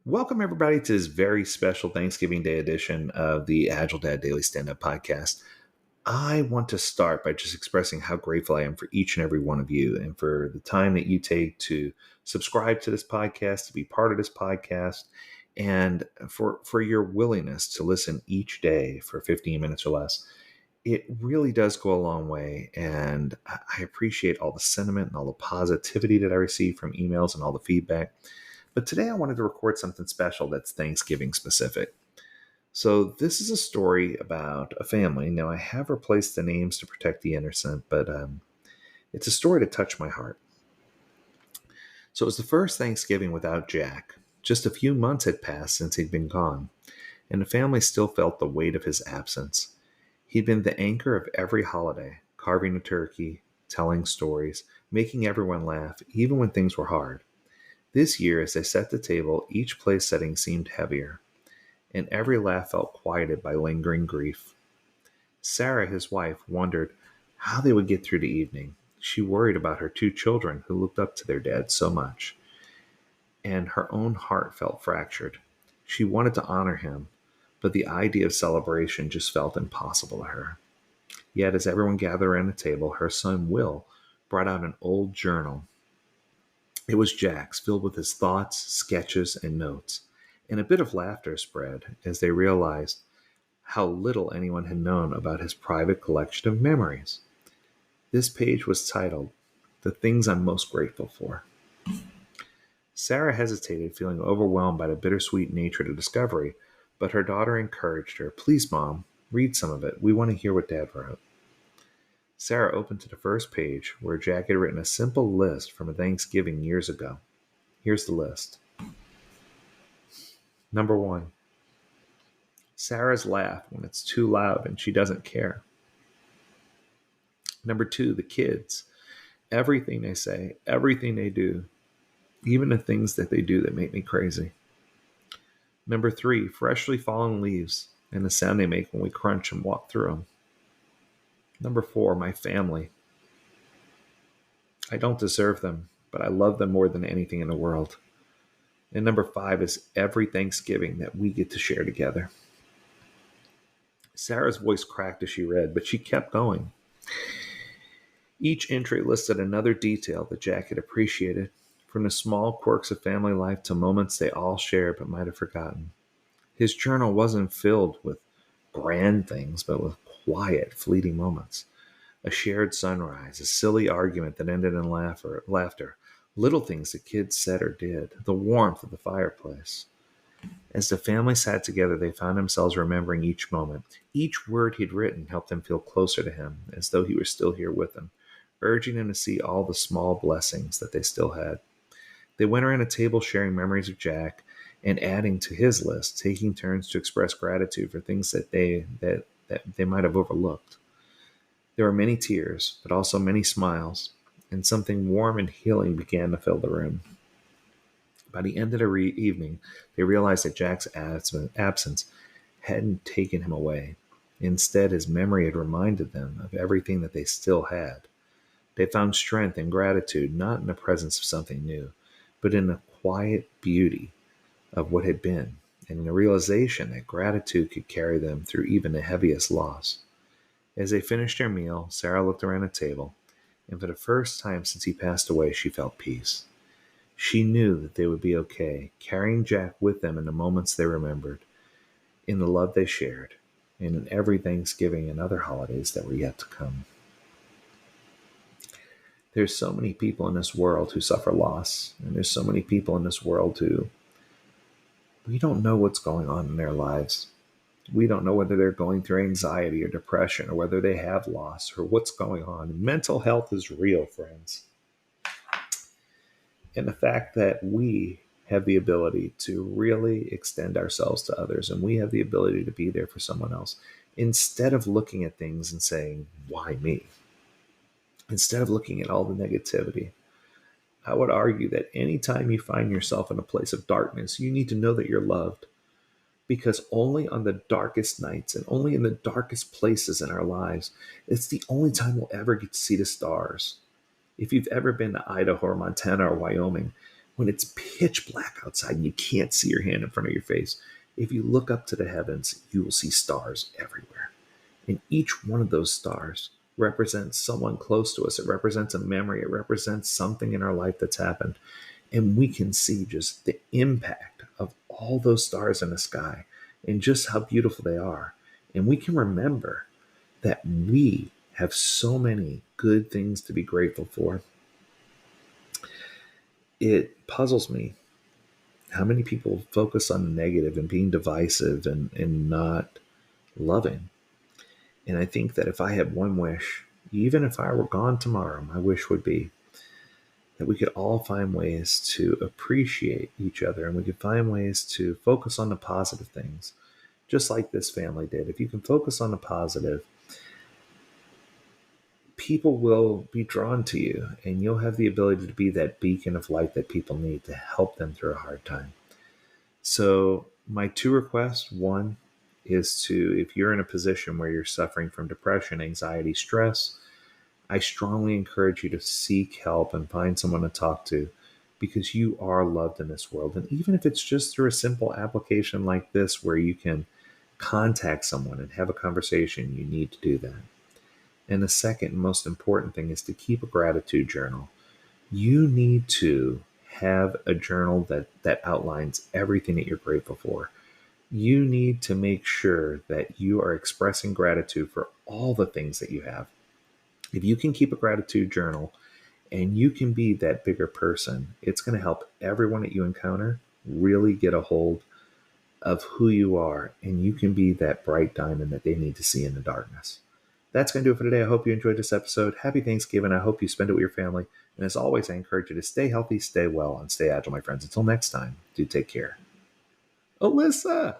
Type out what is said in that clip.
Welcome, everybody, to this very special Thanksgiving Day edition of the Agile Dad Daily Stand Up Podcast. I want to start by just expressing how grateful I am for each and every one of you and for the time that you take to subscribe to this podcast, to be part of this podcast, and for your willingness to listen each day for 15 minutes or less. It really does go a long way, and I appreciate all the sentiment and all the positivity that I receive from emails and all the feedback. But today I wanted to record something special that's Thanksgiving specific. So this is a story about a family. Now, I have replaced the names to protect the innocent, but it's a story to touch my heart. So it was the first Thanksgiving without Jack. Just a few months had passed since he'd been gone, and the family still felt the weight of his absence. He'd been the anchor of every holiday, carving a turkey, telling stories, making everyone laugh, even when things were hard. This year, as they set the table, each place setting seemed heavier, and every laugh felt quieted by lingering grief. Sarah, his wife, wondered how they would get through the evening. She worried about her two children who looked up to their dad so much, and her own heart felt fractured. She wanted to honor him, but the idea of celebration just felt impossible to her. Yet, as everyone gathered around the table, her son Will brought out an old journal. It was Jack's, filled with his thoughts, sketches, and notes, and a bit of laughter spread as they realized how little anyone had known about his private collection of memories. This page was titled, "The Things I'm Most Grateful For." Sarah hesitated, feeling overwhelmed by the bittersweet nature of the discovery, but her daughter encouraged her. "Please, Mom, read some of it. We want to hear what Dad wrote." Sarah opened to the first page, where Jack had written a simple list from a Thanksgiving years ago. Here's the list. Number 1. Sarah's laugh when it's too loud and she doesn't care. Number 2, the kids. Everything they say, everything they do, even the things that they do that make me crazy. Number 3, freshly fallen leaves and the sound they make when we crunch and walk through them. Number 4, my family. I don't deserve them, but I love them more than anything in the world. And number 5 is every Thanksgiving that we get to share together. Sarah's voice cracked as she read, but she kept going. Each entry listed another detail that Jack had appreciated, from the small quirks of family life to moments they all shared but might have forgotten. His journal wasn't filled with grand things, but with quiet, fleeting moments. A shared sunrise, a silly argument that ended in laughter, little things the kids said or did, the warmth of the fireplace. As the family sat together, they found themselves remembering each moment. Each word he'd written helped them feel closer to him, as though he were still here with them, urging them to see all the small blessings that they still had. They went around a table sharing memories of Jack and adding to his list, taking turns to express gratitude for things that they might have overlooked. There were many tears, but also many smiles, and something warm and healing began to fill the room. By the end of the evening, they realized that Jack's absence hadn't taken him away. Instead, his memory had reminded them of everything that they still had. They found strength and gratitude not in the presence of something new, but in the quiet beauty of what had been, and in the realization that gratitude could carry them through even the heaviest loss. As they finished their meal, Sarah looked around the table, and for the first time since he passed away, she felt peace. She knew that they would be okay, carrying Jack with them in the moments they remembered, in the love they shared, and in every Thanksgiving and other holidays that were yet to come. There's so many people in this world who suffer loss, and there's so many people in this world who we don't know what's going on in their lives. We don't know whether they're going through anxiety or depression, or whether they have loss, or what's going on. Mental health is real, friends. And the fact that we have the ability to really extend ourselves to others, and we have the ability to be there for someone else, instead of looking at things and saying, "Why me?" Instead of looking at all the negativity, I would argue that anytime you find yourself in a place of darkness, you need to know that you're loved. Because only on the darkest nights and only in the darkest places in our lives, it's the only time we'll ever get to see the stars. If you've ever been to Idaho or Montana or Wyoming, when it's pitch black outside and you can't see your hand in front of your face, if you look up to the heavens, you will see stars everywhere. And each one of those stars represents someone close to us. It represents a memory. It represents something in our life that's happened. And we can see just the impact of all those stars in the sky and just how beautiful they are. And we can remember that we have so many good things to be grateful for. It puzzles me how many people focus on the negative and being divisive and not loving. And I think that if I had one wish, even if I were gone tomorrow, my wish would be that we could all find ways to appreciate each other and we could find ways to focus on the positive things, just like this family did. If you can focus on the positive, people will be drawn to you and you'll have the ability to be that beacon of light that people need to help them through a hard time. So, my two requests: one is to, if you're in a position where you're suffering from depression, anxiety, stress, I strongly encourage you to seek help and find someone to talk to because you are loved in this world. And even if it's just through a simple application like this where you can contact someone and have a conversation, you need to do that. And the second most important thing is to keep a gratitude journal. You need to have a journal that outlines everything that you're grateful for. You need to make sure that you are expressing gratitude for all the things that you have. If you can keep a gratitude journal and you can be that bigger person, it's going to help everyone that you encounter really get a hold of who you are, and you can be that bright diamond that they need to see in the darkness. That's going to do it for today. I hope you enjoyed this episode. Happy Thanksgiving. I hope you spend it with your family. And as always, I encourage you to stay healthy, stay well, and stay agile, my friends. Until next time, do take care. Alyssa!